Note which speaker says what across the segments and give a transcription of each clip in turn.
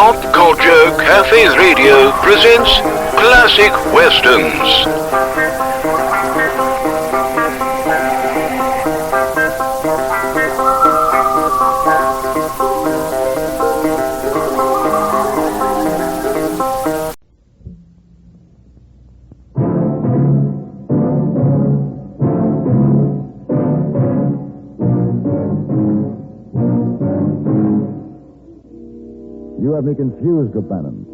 Speaker 1: Pop Culture Cafe Radio presents Classic Westerns.
Speaker 2: You have me confused, O'Bannon,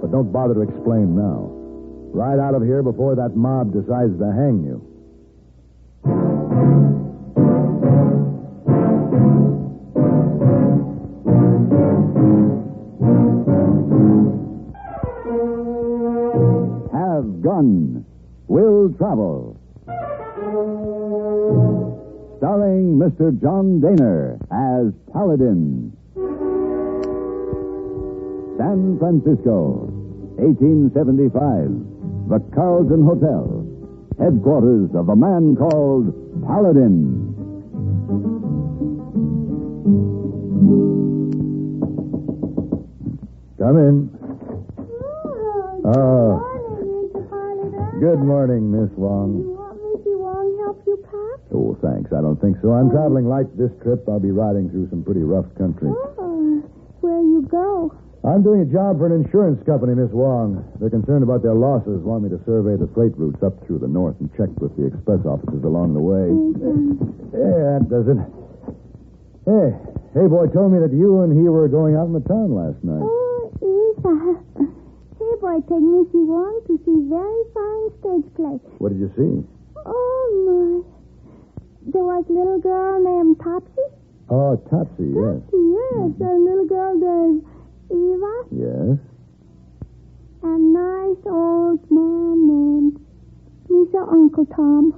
Speaker 2: but don't bother to explain now. Ride out of here before that mob decides to hang you.
Speaker 3: Have Gun, Will Travel. Starring Mr. John Daner as Paladin. San Francisco, 1875. The Carlton Hotel, headquarters of a man called Paladin.
Speaker 2: Come in.
Speaker 4: Oh. Good morning, Mr. Paladin.
Speaker 2: Good morning, Miss Wong.
Speaker 4: You want Missy Wong help you pack?
Speaker 2: Oh, thanks. I don't think so. I'm traveling light this trip. I'll be riding through some pretty rough country.
Speaker 4: Oh, where you go?
Speaker 2: I'm doing a job for an insurance company, Miss Wong. They're concerned about their losses, want me to survey the freight routes up through the north and check with the express offices along the way. Yeah, that does it. Hey, boy told me that you and he were going out in the town last night.
Speaker 4: Oh, yes. Hey, boy, take Missy Wong to see very fine stage play.
Speaker 2: What did you see?
Speaker 4: Oh, my. There was a little girl named Topsy.
Speaker 2: Oh, Topsy, yes.
Speaker 4: Topsy, yes. A little girl named Eva.
Speaker 2: Yes?
Speaker 4: A nice old man named Mr. Uncle Tom.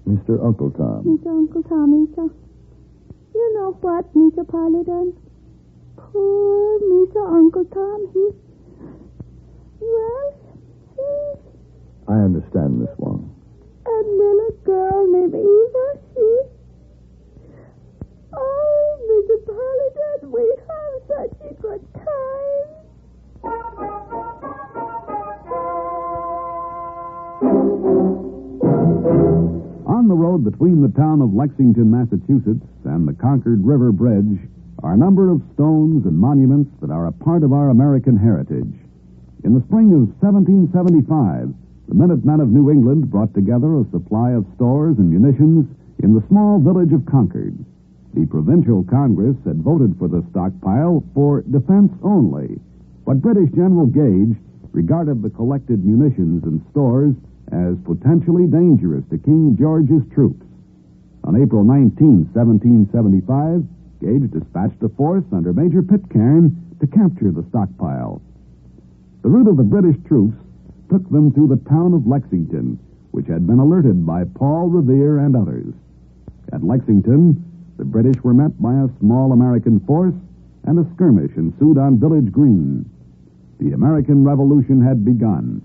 Speaker 2: Mr. Uncle Tom.
Speaker 4: Mr. Uncle Tom, Mr. You know what, Mr. Paladin? Poor Mr. Uncle Tom, he...
Speaker 2: I understand, Miss Wong.
Speaker 4: A little girl named Eva, she... Oh, Mr. Paladin, we have such a good time.
Speaker 3: On the road between the town of Lexington, Massachusetts, and the Concord River Bridge are a number of stones and monuments that are a part of our American heritage. In the spring of 1775, the Minutemen of New England brought together a supply of stores and munitions in the small village of Concord. The Provincial Congress had voted for the stockpile for defense only, but British General Gage regarded the collected munitions and stores as potentially dangerous to King George's troops. On April 19, 1775, Gage dispatched a force under Major Pitcairn to capture the stockpile. The route of the British troops took them through the town of Lexington, which had been alerted by Paul Revere and others. At Lexington, the British were met by a small American force, and a skirmish ensued on Village Green. The American Revolution had begun.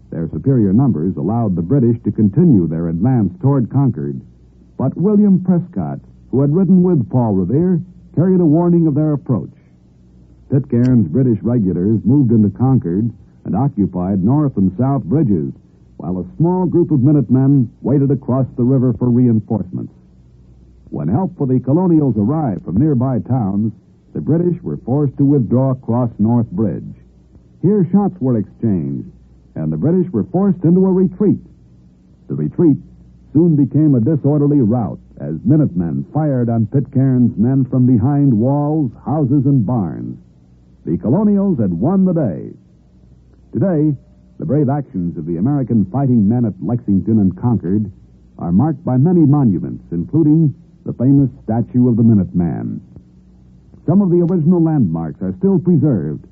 Speaker 3: Their superior numbers allowed the British to continue their advance toward Concord, but William Prescott, who had ridden with Paul Revere, carried a warning of their approach. Pitcairn's British regulars moved into Concord and occupied north and south bridges, while a small group of Minutemen waited across the river for reinforcements. When help for the colonials arrived from nearby towns, the British were forced to withdraw across North Bridge. Here shots were exchanged, and the British were forced into a retreat. The retreat soon became a disorderly rout as Minutemen fired on Pitcairn's men from behind walls, houses, and barns. The colonials had won the day. Today, the brave actions of the American fighting men at Lexington and Concord are marked by many monuments, including the famous statue of the Minuteman. Some of the original landmarks are still preserved.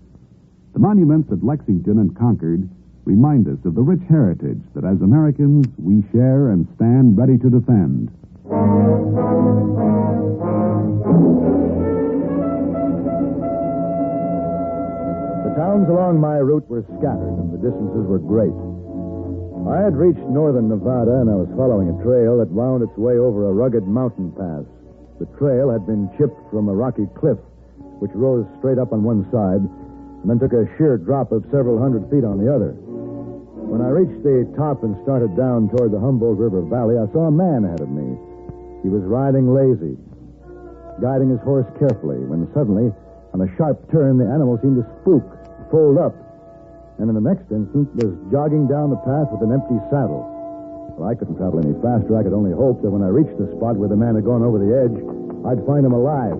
Speaker 3: The monuments at Lexington and Concord remind us of the rich heritage that as Americans we share and stand ready to defend.
Speaker 2: The towns along my route were scattered, and the distances were great. I had reached northern Nevada, and I was following a trail that wound its way over a rugged mountain pass. The trail had been chipped from a rocky cliff, which rose straight up on one side, and then took a sheer drop of several hundred feet on the other. When I reached the top and started down toward the Humboldt River Valley, I saw a man ahead of me. He was riding lazy, guiding his horse carefully, when suddenly, on a sharp turn, the animal seemed to spook, fold up, and in the next instant was jogging down the path with an empty saddle. Well, I couldn't travel any faster. I could only hope that when I reached the spot where the man had gone over the edge, I'd find him alive.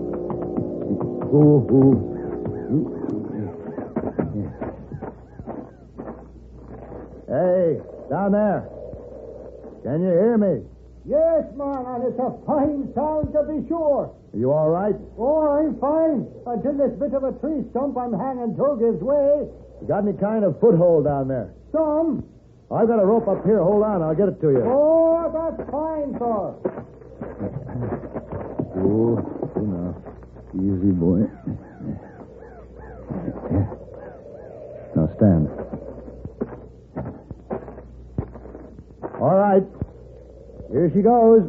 Speaker 2: Hey, down there. Can you hear me?
Speaker 5: Yes, man, and it's a fine sound to be sure.
Speaker 2: Are you all right?
Speaker 5: Oh, I'm fine. Until this bit of a tree stump I'm hanging to gives way.
Speaker 2: You got any kind of foothold down there?
Speaker 5: Some.
Speaker 2: I've got a rope up here. Hold on, I'll get it to you.
Speaker 5: Oh, that's fine, sir.
Speaker 2: Oh, now. Easy, boy. Now stand. All right. Here she goes.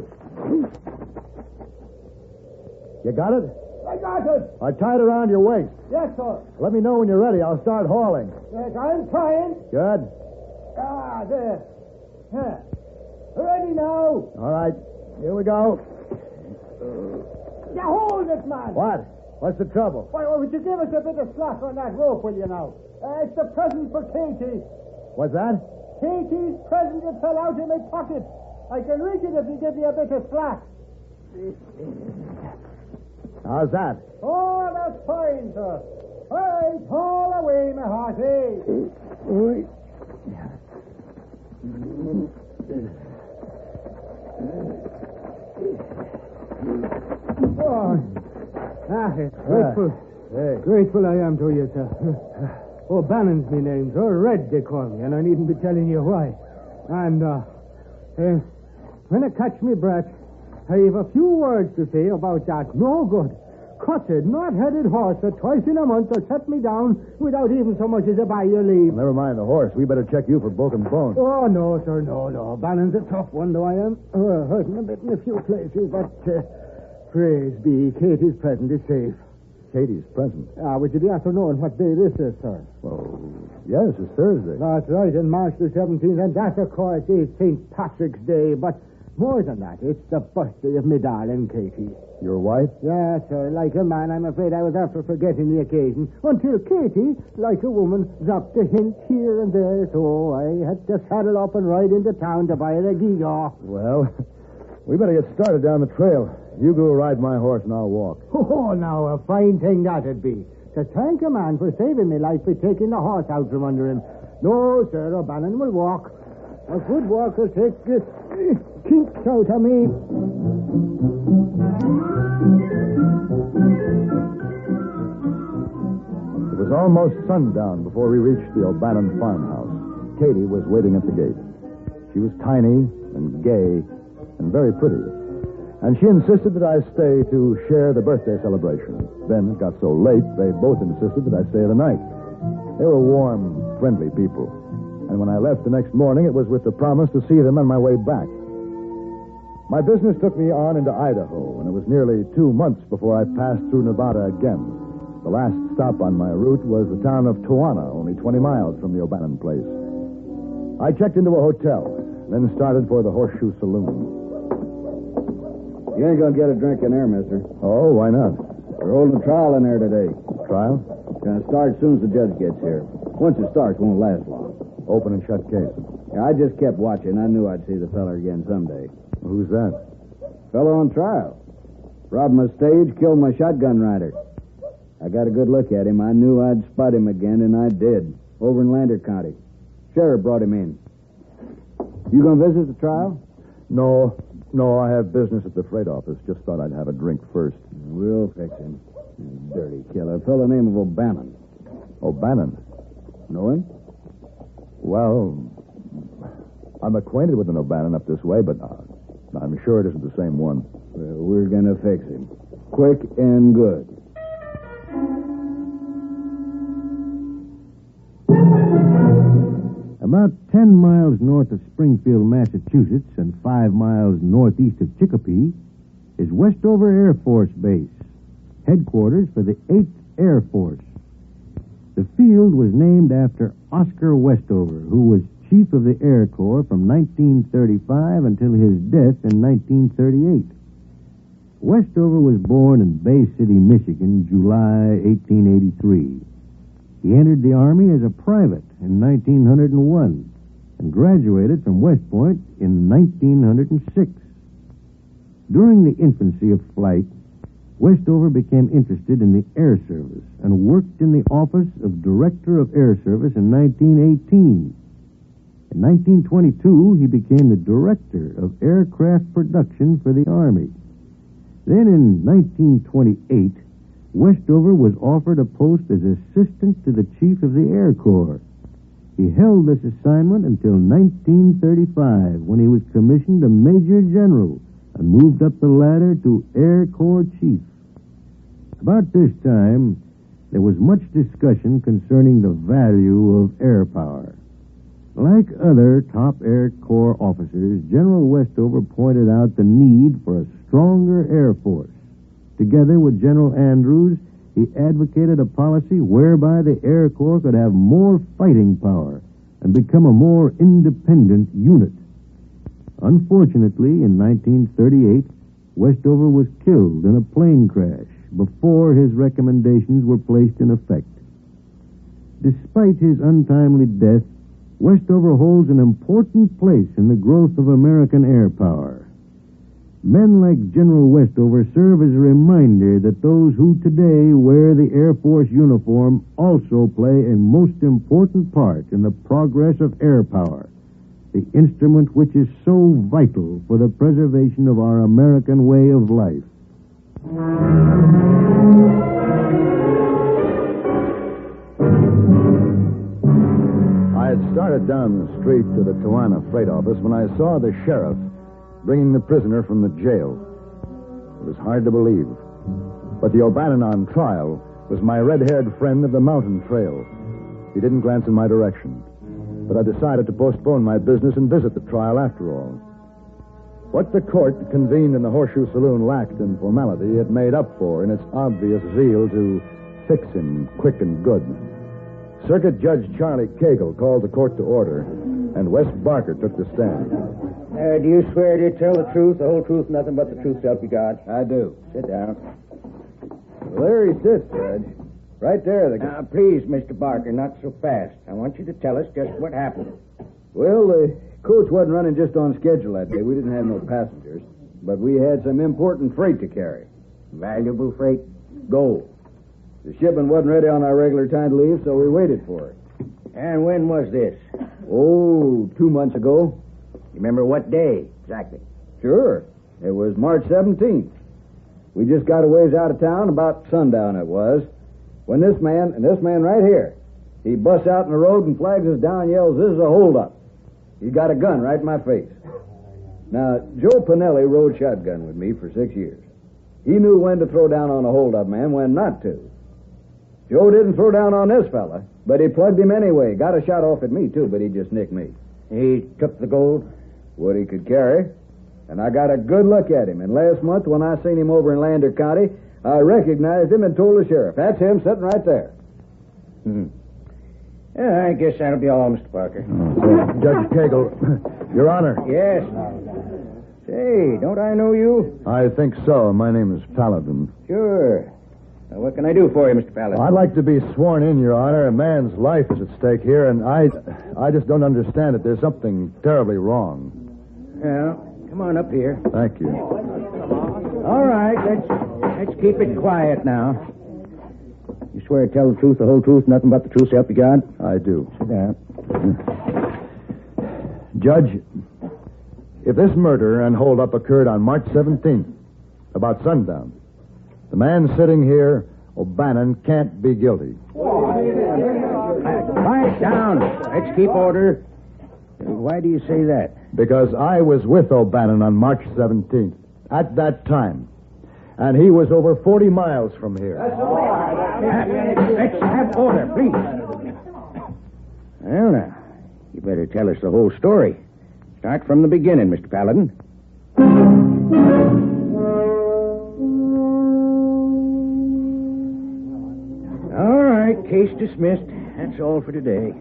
Speaker 2: You got it?
Speaker 5: I got it.
Speaker 2: I tied it around your waist.
Speaker 5: Yes, sir.
Speaker 2: Let me know when you're ready. I'll start hauling.
Speaker 5: Yes, I'm trying.
Speaker 2: Good.
Speaker 5: Ah, there. Huh. Ready now.
Speaker 2: All right. Here we go.
Speaker 5: Now hold it, man.
Speaker 2: What? What's the trouble?
Speaker 5: Why, would you give us a bit of slack on that rope, will you now? It's the present for Katie.
Speaker 2: What's that?
Speaker 5: Katie's present that fell out of my pocket. I can reach it if you give me a bit of slack.
Speaker 2: How's that?
Speaker 5: Oh, that's fine, sir. All right, haul away, my hearty. Grateful I am to you, sir. O'Bannon's me name, sir. Red, they call me, and I needn't be telling you why. And, when I catch me breath, I have a few words to say about that no good, cutted, not-headed horse that twice in a month has set me down without even so much as a by your leave.
Speaker 2: Never mind the horse. We better check you for broken bones.
Speaker 5: Oh, no, sir, no. Bannon's a tough one, though I am. Hurting a bit in a few places, but praise be, Katie's present is safe.
Speaker 2: Katie's present?
Speaker 5: Would you be after knowing what day this is, sir?
Speaker 2: Well, yes, it's Thursday.
Speaker 5: That's right, in March the 17th, and that, of course, is St. Patrick's Day, but more than that, it's the birthday of me darling Katie.
Speaker 2: Your wife?
Speaker 5: Yes, sir. Like a man, I'm afraid I was after forgetting the occasion, until Katie, like a woman, dropped a hint here and there, so I had to saddle up and ride into town to buy the gewgaw.
Speaker 2: Well, we better get started down the trail. You go ride my horse and I'll walk.
Speaker 5: Oh, now, a fine thing that'd be. To thank a man for saving me life by taking the horse out from under him. No, sir, O'Bannon will walk. A good walk will take the kinks out of me.
Speaker 2: It was almost sundown before we reached the O'Bannon farmhouse. Katie was waiting at the gate. She was tiny and gay and very pretty. And she insisted that I stay to share the birthday celebration. Then it got so late, they both insisted that I stay the night. They were warm, friendly people. And when I left the next morning, it was with the promise to see them on my way back. My business took me on into Idaho, and it was nearly 2 months before I passed through Nevada again. The last stop on my route was the town of Toana, only 20 miles from the O'Bannon place. I checked into a hotel, then started for the Horseshoe Saloon.
Speaker 6: You ain't gonna get a drink in there, mister.
Speaker 2: Oh, why not?
Speaker 6: We're holding a trial in there today.
Speaker 2: Trial?
Speaker 6: Gonna start as soon as the judge gets here. Once it starts, won't last long.
Speaker 2: Open and shut case.
Speaker 6: Yeah, I just kept watching. I knew I'd see the fella again someday.
Speaker 2: Who's that?
Speaker 6: Fella on trial. Robbed my stage, killed my shotgun rider. I got a good look at him. I knew I'd spot him again, and I did. Over in Lander County. Sheriff brought him in. You gonna visit the trial?
Speaker 2: No, I have business at the freight office. Just thought I'd have a drink first.
Speaker 6: We'll fix him. Dirty killer. Fellow named of O'Bannon.
Speaker 2: O'Bannon?
Speaker 6: Know him?
Speaker 2: Well, I'm acquainted with an O'Bannon up this way, but I'm sure it isn't the same one.
Speaker 6: Well, we're gonna fix him. Quick and good.
Speaker 7: About 10 miles north of Springfield, Massachusetts, and 5 miles northeast of Chicopee is Westover Air Force Base, headquarters for the 8th Air Force. The field was named after Oscar Westover, who was Chief of the Air Corps from 1935 until his death in 1938. Westover was born in Bay City, Michigan, July 1883. He entered the Army as a private in 1901 and graduated from West Point in 1906. During the infancy of flight, Westover became interested in the Air Service and worked in the office of Director of Air Service in 1918. In 1922, he became the Director of Aircraft Production for the Army. Then in 1928, Westover was offered a post as Assistant to the Chief of the Air Corps. He held this assignment until 1935, when he was commissioned a Major General and moved up the ladder to Air Corps Chief. About this time, there was much discussion concerning the value of air power. Like other top Air Corps officers, General Westover pointed out the need for a stronger Air Force. Together with General Andrews, he advocated a policy whereby the Air Corps could have more fighting power and become a more independent unit. Unfortunately, in 1938, Westover was killed in a plane crash before his recommendations were placed in effect. Despite his untimely death, Westover holds an important place in the growth of American air power. Men like General Westover serve as a reminder that those who today wear the Air Force uniform also play a most important part in the progress of air power, the instrument which is so vital for the preservation of our American way of life.
Speaker 2: I had started down the street to the Tijuana freight office when I saw the sheriff bringing the prisoner from the jail. It was hard to believe. But the O'Bannon on trial was my red-haired friend of the mountain trail. He didn't glance in my direction. But I decided to postpone my business and visit the trial after all. What the court convened in the Horseshoe Saloon lacked in formality, it made up for in its obvious zeal to fix him quick and good. Circuit Judge Charlie Cagle called the court to order, and Wes Barker took the stand.
Speaker 8: Do you swear to tell the truth, the whole truth, nothing but the truth, so help you God?
Speaker 6: I do.
Speaker 8: Sit down.
Speaker 6: Well, there he sits, Judge. Right there.
Speaker 8: Now, please, Mr. Barker, not so fast. I want you to tell us just what happened.
Speaker 6: Well, the coach wasn't running just on schedule that day. We didn't have no passengers, but we had some important freight to carry.
Speaker 8: Valuable freight?
Speaker 6: Gold. The shipment wasn't ready on our regular time to leave, so we waited for it.
Speaker 8: And when was this?
Speaker 6: Oh, 2 months ago.
Speaker 8: You remember what day exactly?
Speaker 6: Sure. It was March 17th. We just got a ways out of town, about sundown it was, when this man right here, he busts out in the road and flags us down and yells, "This is a holdup." He got a gun right in my face. Now, Joe Pinelli rode shotgun with me for 6 years. He knew when to throw down on a holdup man, when not to. Joe didn't throw down on this fella, but he plugged him anyway. Got a shot off at me, too, but he just nicked me.
Speaker 8: He took the gold?
Speaker 6: What he could carry. And I got a good look at him. And last month, when I seen him over in Lander County, I recognized him and told the sheriff. That's him sitting right there.
Speaker 8: Yeah, I guess that'll be all, Mr. Parker.
Speaker 2: Judge Cagle, Your Honor.
Speaker 8: Yes. Say, don't I know you?
Speaker 2: I think so. My name is Paladin.
Speaker 8: Sure. Now, what can I do for you, Mr. Paladin?
Speaker 2: I'd like to be sworn in, Your Honor. A man's life is at stake here, and I just don't understand it. There's something terribly wrong.
Speaker 8: Well, come on up here.
Speaker 2: Thank you.
Speaker 8: All right, let's keep it quiet now. You swear to tell the truth, the whole truth, nothing but the truth, so help you God?
Speaker 2: I do.
Speaker 8: Sit down.
Speaker 2: Judge, if this murder and holdup occurred on March 17th, about sundown, the man sitting here, O'Bannon, can't be guilty.
Speaker 8: Quiet down. Let's keep order. Why do you say that?
Speaker 2: Because I was with O'Bannon on March 17th, at that time. And he was over 40 miles from here.
Speaker 8: Let's have order, please. Well, now, you better tell us the whole story. Start from the beginning, Mr. Paladin. All right. right, case dismissed. That's all for today.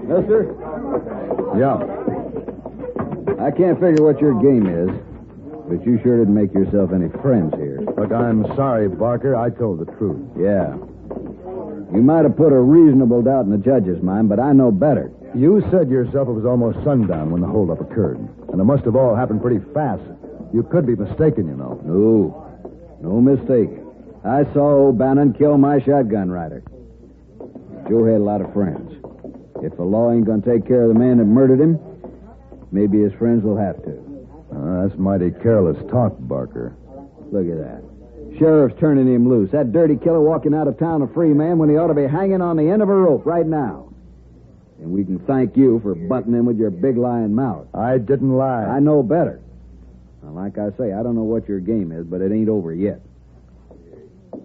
Speaker 6: Mister?
Speaker 2: Yeah.
Speaker 6: I can't figure what your game is, but you sure didn't make yourself any friends here.
Speaker 2: Look, I'm sorry, Barker. I told the truth.
Speaker 6: Yeah. You might have put a reasonable doubt in the judge's mind, but I know better.
Speaker 2: You said yourself it was almost sundown when the holdup occurred, and it must have all happened pretty fast. You could be mistaken, you know.
Speaker 6: No mistake. I saw O'Bannon kill my shotgun rider. Joe had a lot of friends. If the law ain't going to take care of the man that murdered him, maybe his friends will have to.
Speaker 2: That's mighty careless talk, Barker.
Speaker 6: Look at that. Sheriff's turning him loose. That dirty killer walking out of town a free man when he ought to be hanging on the end of a rope right now. And we can thank you for butting in with your big lying mouth.
Speaker 2: I didn't lie.
Speaker 6: I know better. Now, like I say, I don't know what your game is, but it ain't over yet.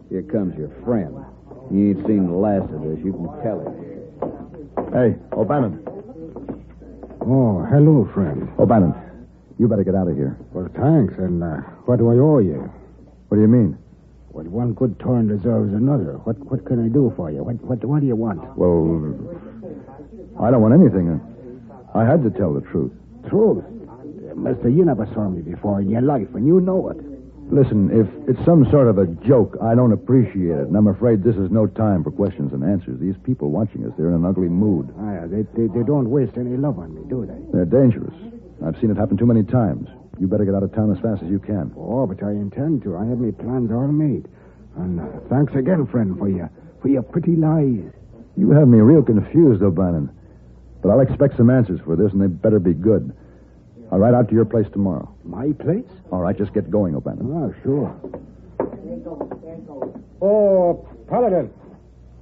Speaker 6: Here comes your friend. You ain't seen the last of this. You can tell it.
Speaker 2: Hey, O'Bannon.
Speaker 9: Oh, hello, friend.
Speaker 2: O'Bannon, you better get out of here.
Speaker 9: Well, thanks. And what do I owe you?
Speaker 2: What do you mean?
Speaker 9: Well, one good turn deserves another. What can I do for you? What do you want?
Speaker 2: Well, I don't want anything. I had to tell the truth.
Speaker 9: Truth? Mister, you never saw me before in your life, and you know it.
Speaker 2: Listen, if it's some sort of a joke, I don't appreciate it, and I'm afraid this is no time for questions and answers. These people watching us, they're in an ugly mood.
Speaker 9: They don't waste any love on me, do they?
Speaker 2: They're dangerous. I've seen it happen too many times. You better get out of town as fast as you can.
Speaker 9: Oh, but I intend to. I have my plans all made. And thanks again, friend, for your pretty lies.
Speaker 2: You have me real confused, O'Bannon. But I'll expect some answers for this, and they better be good. I'll ride out to your place tomorrow.
Speaker 9: My place?
Speaker 2: All right, just get going, O'Bannon.
Speaker 9: Oh, sure.
Speaker 5: Oh, Paladin.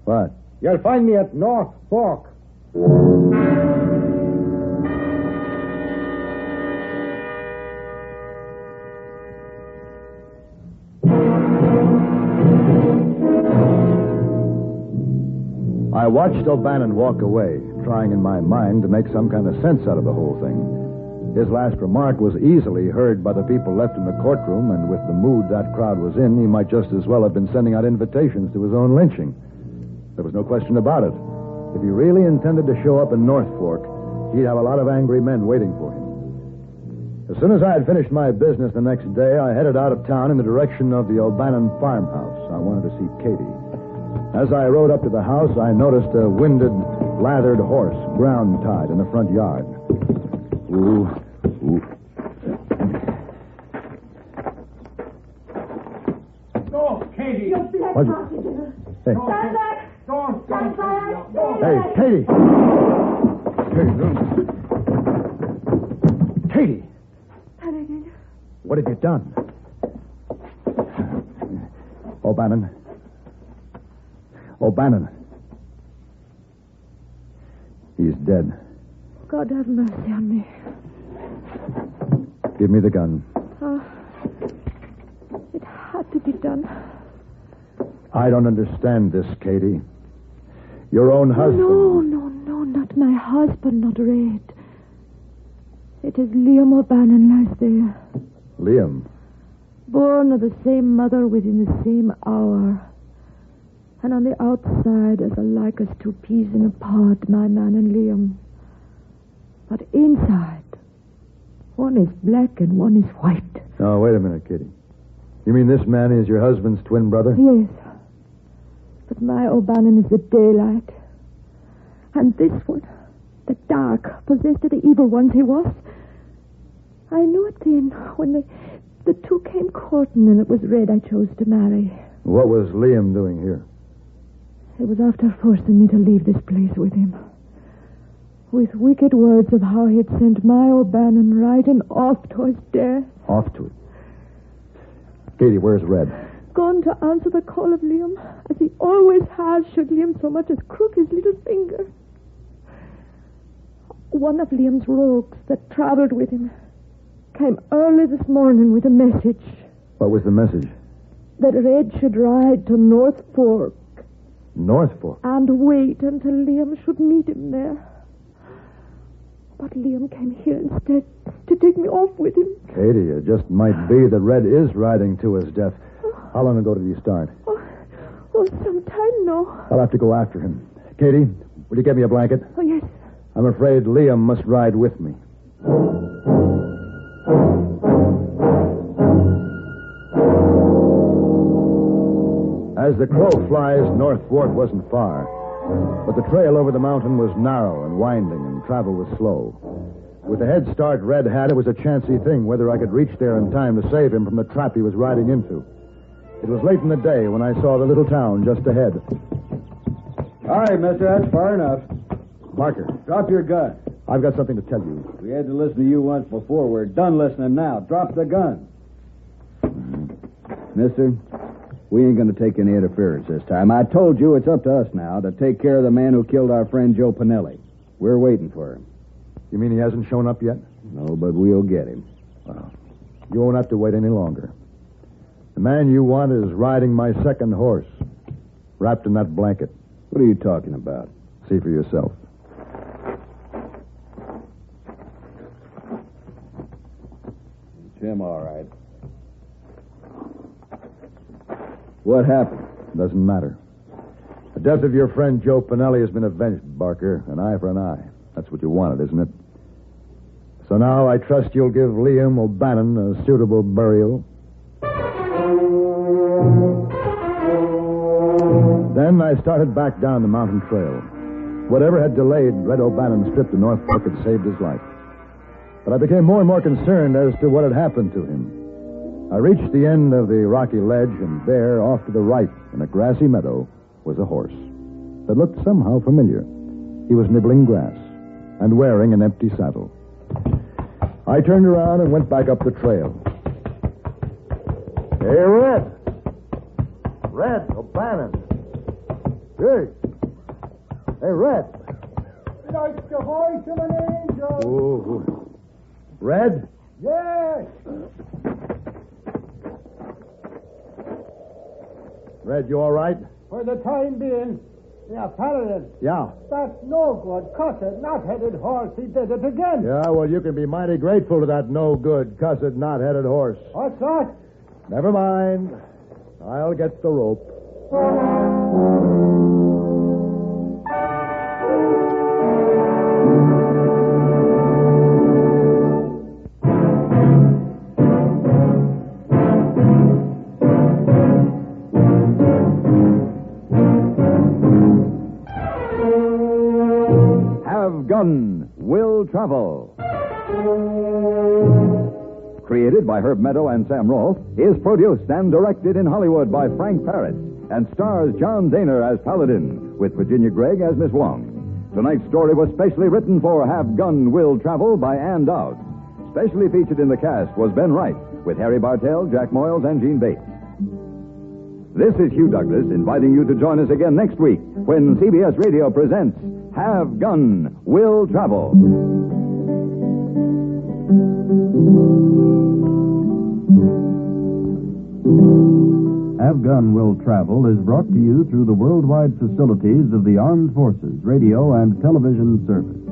Speaker 2: What?
Speaker 5: You'll find me at North Fork.
Speaker 2: I watched O'Bannon walk away, trying in my mind to make some kind of sense out of the whole thing. His last remark was easily heard by the people left in the courtroom, and with the mood that crowd was in, he might just as well have been sending out invitations to his own lynching. There was no question about it. If he really intended to show up in North Fork, he'd have a lot of angry men waiting for him. As soon as I had finished my business the next day, I headed out of town in the direction of the O'Bannon farmhouse. I wanted to see Katie. As I rode up to the house, I noticed a winded, lathered horse, ground-tied in the front yard. Ooh.
Speaker 5: Go, Katie.
Speaker 4: You black
Speaker 2: What?
Speaker 4: hostages.
Speaker 2: Hey.
Speaker 4: Stand back. Stand back.
Speaker 2: Hey, Katie. Katie.
Speaker 4: Paladin.
Speaker 2: What have you done? O'Bannon. He's dead.
Speaker 4: God have mercy on me.
Speaker 2: Give me the gun.
Speaker 4: It had to be done.
Speaker 2: I don't understand this, Katie. Your own husband.
Speaker 4: No, not my husband, not Red. It is Liam O'Bannon lies there.
Speaker 2: Liam.
Speaker 4: Born of the same mother within the same hour. And on the outside, as alike as two peas in a pod, my man and Liam. But inside, one is black and one is white.
Speaker 2: Oh, wait a minute, Katie. You mean this man is your husband's twin brother?
Speaker 4: Yes. But my O'Bannon is the daylight. And this one, the dark, possessed of the evil ones he was. I knew it then, when the two came courting and it was Red I chose to marry.
Speaker 2: What was Liam doing here?
Speaker 4: It was after forcing me to leave this place with him. With wicked words of how he'd sent my O'Bannon riding off to his death.
Speaker 2: Off to it. Katie, where's Red?
Speaker 4: Gone to answer the call of Liam, as he always has, should Liam so much as crook his little finger. One of Liam's rogues that traveled with him came early this morning with a message.
Speaker 2: What was the message?
Speaker 4: That Red should ride to North Fork.
Speaker 2: North Fork?
Speaker 4: And wait until Liam should meet him there. But Liam came here instead to take me off with him.
Speaker 2: Katie, it just might be that Red is riding to his death. How long ago did he start?
Speaker 4: Some time now.
Speaker 2: I'll have to go after him. Katie, will you get me a blanket?
Speaker 4: Oh, yes.
Speaker 2: I'm afraid Liam must ride with me. As the crow flies, North Fork wasn't far. But the trail over the mountain was narrow and winding, and travel was slow. With the head start Red had, it was a chancy thing whether I could reach there in time to save him from the trap he was riding into. It was late in the day when I saw the little town just ahead.
Speaker 6: All right, mister, that's far enough.
Speaker 2: Barker,
Speaker 6: Drop your gun.
Speaker 2: I've got something to tell you.
Speaker 6: We had to listen to you once before. We're done listening now. Drop the gun. Mister, we ain't going to take any interference this time. I told you it's up to us now to take care of the man who killed our friend Joe Pinelli. We're waiting for him.
Speaker 2: You mean he hasn't shown up yet?
Speaker 6: No, but we'll get him.
Speaker 2: Well, you won't have to wait any longer. The man you want is riding my second horse, wrapped in that blanket.
Speaker 6: What are you talking about?
Speaker 2: See for yourself.
Speaker 6: It's him, all right. What happened?
Speaker 2: Doesn't matter. The death of your friend Joe Pinelli has been avenged, Barker. An eye for an eye. That's what you wanted, isn't it? So now I trust you'll give Liam O'Bannon a suitable burial. Then I started back down the mountain trail. Whatever had delayed Red O'Bannon's trip to North Fork had saved his life. But I became more and more concerned as to what had happened to him. I reached the end of the rocky ledge, and there, off to the right, in a grassy meadow, was a horse that looked somehow familiar. He was nibbling grass and wearing an empty saddle. I turned around and went back up the trail. Hey, Red! Red O'Bannon! Hey! Hey, Red!
Speaker 5: Like the voice of an angel.
Speaker 2: Oh, Red?
Speaker 5: Yes.
Speaker 2: Red, you all right?
Speaker 5: For the time being. Yeah, Paladin.
Speaker 2: Yeah.
Speaker 5: That's no good. Cussed, not-headed horse. He did it again.
Speaker 2: Yeah, well, you can be mighty grateful to that no-good, cussed, knot-headed horse.
Speaker 5: What's that?
Speaker 2: Never mind. I'll get the rope.
Speaker 3: Have Gun Will Travel. Created by Herb Meadow and Sam Rolfe, is produced and directed in Hollywood by Frank Paris and stars John Daner as Paladin, with Virginia Gregg as Miss Wong. Tonight's story was specially written for Have Gun Will Travel by Ann Dowd. Specially featured in the cast was Ben Wright, with Harry Bartell, Jack Moyles, and Gene Bates. This is Hugh Douglas inviting you to join us again next week when CBS Radio presents Have Gun Will Travel. Have Gun Will Travel is brought to you through the worldwide facilities of the Armed Forces Radio and Television Service.